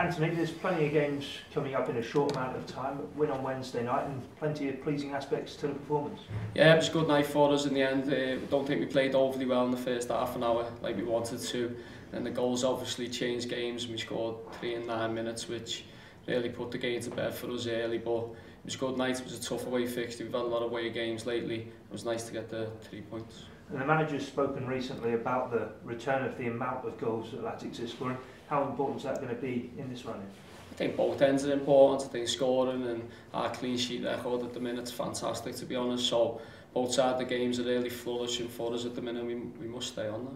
Anthony, there's plenty of games coming up in a short amount of time. Win on Wednesday night and plenty of pleasing aspects to the performance. Yeah, it was a good night for us in the end. Don't think we played overly well in the first half an hour like we wanted to. And the goals obviously changed games. We scored 3 in 9 minutes, which really put the game to bed for us early. But it was a good night. It was a tough away fixture. We've had a lot of away games lately. It was nice to get the 3 points. And the manager's spoken recently about the return of the amount of goals that Latics is scoring. How important is that going to be in this running? I think both ends are important. I think scoring and our clean sheet record at the minute is fantastic, to be honest. So both sides of the games are really flourishing for us at the minute. We must stay on that.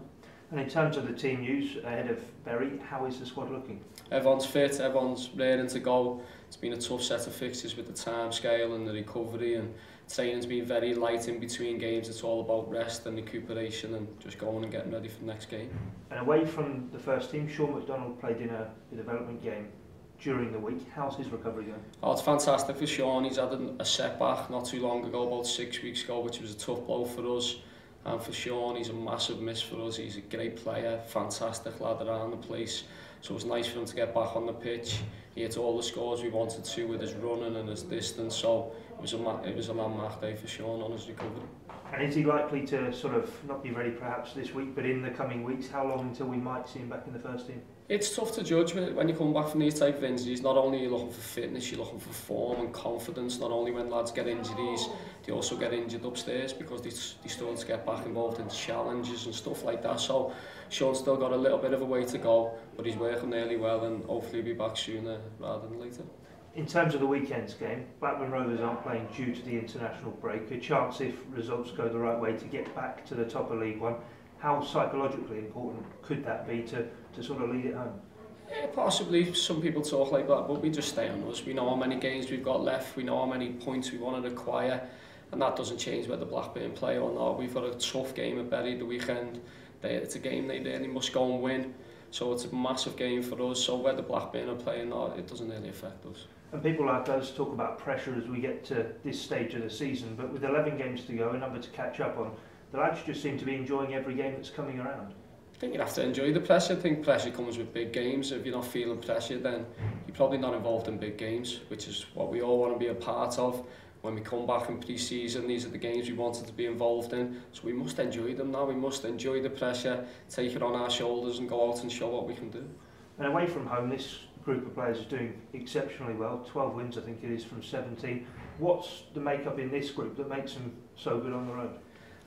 And in terms of the team use ahead of Bury, how is the squad looking? Everyone's fit, everyone's raring to go. It's been a tough set of fixtures with the time scale and the recovery, and training's been very light in between games. It's all about rest and recuperation and just going and getting ready for the next game. And away from the first team, Sean McDonald played in a development game during the week. How's his recovery going? Oh, it's fantastic for Sean. He's had a setback not too long ago, about 6 weeks ago, which was a tough blow for us. And for Sean, he's a massive miss for us. He's a great player, fantastic lad around the place. So it was nice for him to get back on the pitch. He hit all the scores we wanted to with his running and his distance. So it was a landmark day for Sean on his recovery. And is he likely to sort of not be ready perhaps this week, but in the coming weeks? How long until we might see him back in the first team? It's tough to judge when you come back from these type of injuries. Not only are you looking for fitness, you're looking for form and confidence. Not only when lads get injuries, they also get injured upstairs because they struggle to get back involved in challenges and stuff like that. So Sean's still got a little bit of a way to go, but he's working really well and hopefully he'll be back sooner rather than later. In terms of the weekend's game, Blackburn Rovers aren't playing due to the international break. A chance, if results go the right way, to get back to the top of League One. How psychologically important could that be to sort of lead it home? Yeah, possibly. Some people talk like that, but we just stay on us. We know how many games we've got left. We know how many points we want to acquire, and that doesn't change whether Blackburn play or not. We've got a tough game at Bury the weekend. It's a game they really must go and win. So it's a massive game for us. So whether Blackburn are playing or not, it doesn't really affect us. And people like us talk about pressure as we get to this stage of the season, but with 11 games to go, a number to catch up on, the lads just seem to be enjoying every game that's coming around. I think you have to enjoy the pressure. I think pressure comes with big games. If you're not feeling pressure, then you're probably not involved in big games, which is what we all want to be a part of. When we come back in pre-season, these are the games we wanted to be involved in. So we must enjoy them now. We must enjoy the pressure, take it on our shoulders and go out and show what we can do. And away from home, this group of players is doing exceptionally well. 12 wins, I think it is, from 17. What's the makeup in this group that makes them so good on the road?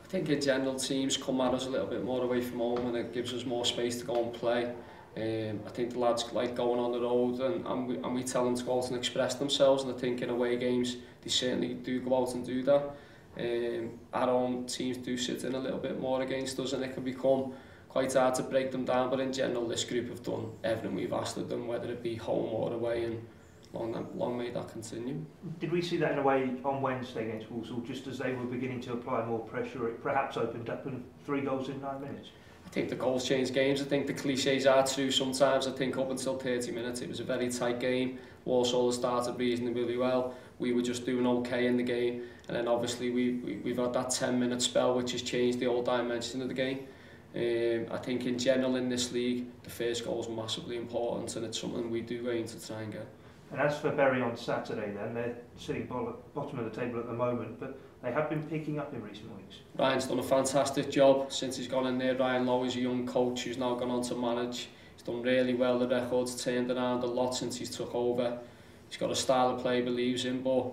I think in general teams come at us a little bit more away from home and it gives us more space to go and play. I think the lads like going on the road and we tell them to go out and express themselves, and I think in away games they certainly do go out and do that. Our own teams do sit in a little bit more against us and it can become quite hard to break them down, but in general this group have done everything we've asked of them, whether it be home or away, and long may that continue. Did we see that in a way on Wednesday against Walsall, just as they were beginning to apply more pressure, it perhaps opened up and 3 goals in 9 minutes? I think the goals change games. I think the cliches are true sometimes. I think up until 30 minutes it was a very tight game. Walsall started reasonably well. We were just doing okay in the game, and then obviously we've had that 10-minute spell which has changed the whole dimension of the game. I think in general in this league the first goal is massively important and it's something we do aim to try and get. And as for Bury on Saturday then, they're sitting bottom of the table at the moment, but they have been picking up in recent weeks. Ryan's done a fantastic job since he's gone in there. Ryan Lowe is a young coach who's now gone on to manage. He's done really well, the record's turned around a lot since he's took over. He's got a style of play he believes in, but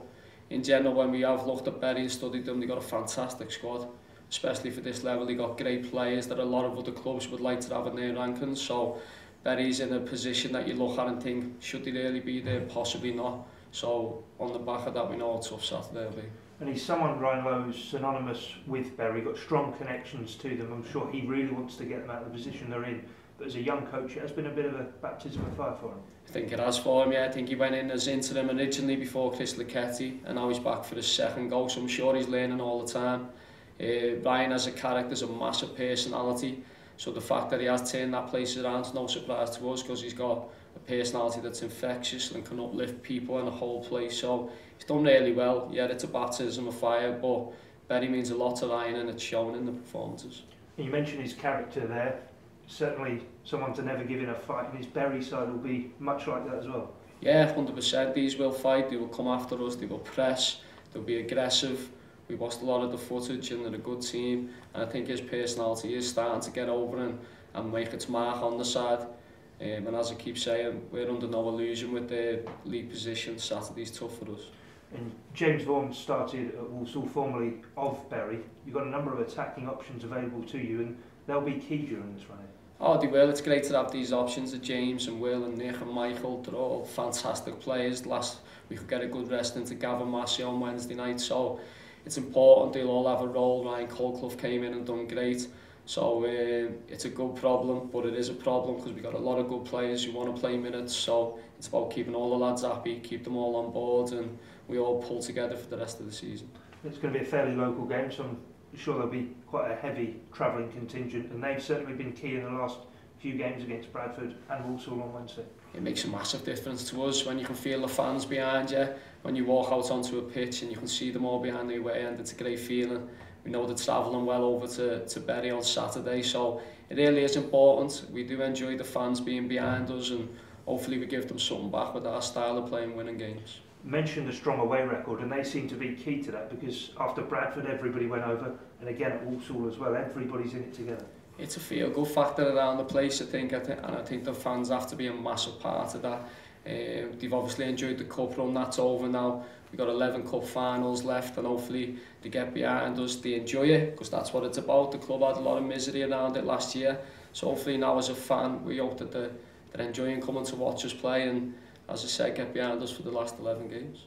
in general when we have looked at Bury and studied them, they've got a fantastic squad. Especially for this level, they've got great players that a lot of other clubs would like to have in their rankings. So Bury's in a position that you look at and think, should they really be there? Possibly not. So on the back of that, we know how tough Saturday will be. And he's someone, Ryan Lowe, who's synonymous with Bury, got strong connections to them. I'm sure he really wants to get them out of the position they're in. But as a young coach, it has been a bit of a baptism of fire for him. I think it has for him, yeah. I think he went in as interim originally before Chris Lucchetti, and now he's back for his second go, so I'm sure he's learning all the time. Ryan as a character is a massive personality, so the fact that he has turned that place around is no surprise to us, because he's got a personality that's infectious and can uplift people in the whole place. So he's done really well. Yeah, it's a baptism of fire, but Bury means a lot to Ryan and it's shown in the performances. You mentioned his character there. certainly someone to never give in a fight, and his Bury side will be much like that as well. Yeah, 100%. These will fight, they will come after us, they will press, they'll be aggressive. We watched a lot of the footage and they're a good team, and I think his personality is starting to get over and make its mark on the side. And as I keep saying, we're under no illusion with the league position. Saturday's tough for us. And James Vaughan started at Walsall, formerly of Bury. You've got a number of attacking options available to you, and they'll be key during this run. Oh, they will. It's great to have these options of James and Will and Nick and Michael. They're all fantastic players. We could get a good rest into Gavin Massey on Wednesday night, so it's important they'll all have a role. Ryan Colclough came in and done great. So it's a good problem, but it is a problem because we've got a lot of good players who want to play minutes. So it's about keeping all the lads happy, keep them all on board, and we all pull together for the rest of the season. It's going to be a fairly local game, so I'm sure there'll be quite a heavy travelling contingent, and they've certainly been key in the last few games against Bradford and Walsall on Wednesday. It makes a massive difference to us when you can feel the fans behind you, when you walk out onto a pitch and you can see them all behind the away end. It's a great feeling. We know they're travelling well over to Bury on Saturday, so it really is important. We do enjoy the fans being behind us, and hopefully we give them something back with our style of playing winning games. You mentioned the strong away record, and they seem to be key to that, because after Bradford everybody went over, and again at Walsall as well, everybody's in it together. It's a feel-good factor around the place, I think, and I think the fans have to be a massive part of that. They've obviously enjoyed the cup run, that's over now. We've got 11 cup finals left, and hopefully they get behind us, they enjoy it, because that's what it's about. The club had a lot of misery around it last year, so hopefully now as a fan we hope that they're enjoying coming to watch us play, and as I said, get behind us for the last 11 games.